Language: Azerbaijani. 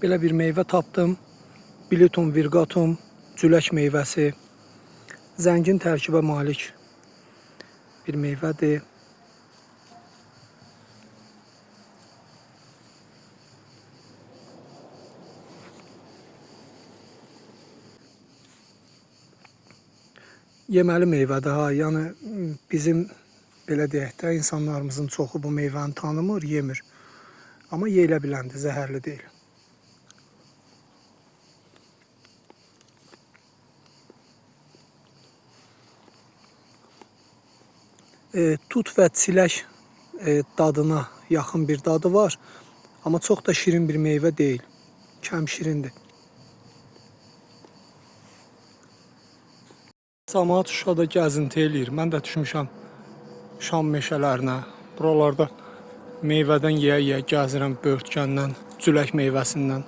Belə bir meyvə tapdım. Bilyutum virgatum, cülək meyvəsi. Zəngin tərkibə malik bir meyvədir. Yeməli meyvədir ha. Yəni bizim belə deyək də insanlarımızın çoxu bu meyvəni tanımır, yemir. Amma yeyilə biləndir, zəhərli deyil. Tut və çilək dadına yaxın bir dadı var. Amma çox da şirin bir meyvə deyil. Kəm şirindir. Cəmaət Şuşada gəzinti eləyir. Mən də düşmüşəm şam meşələrinə. Buralarda meyvədən yeyə-yeyə gəzirəm, böğürtləndən, cülək meyvəsindən.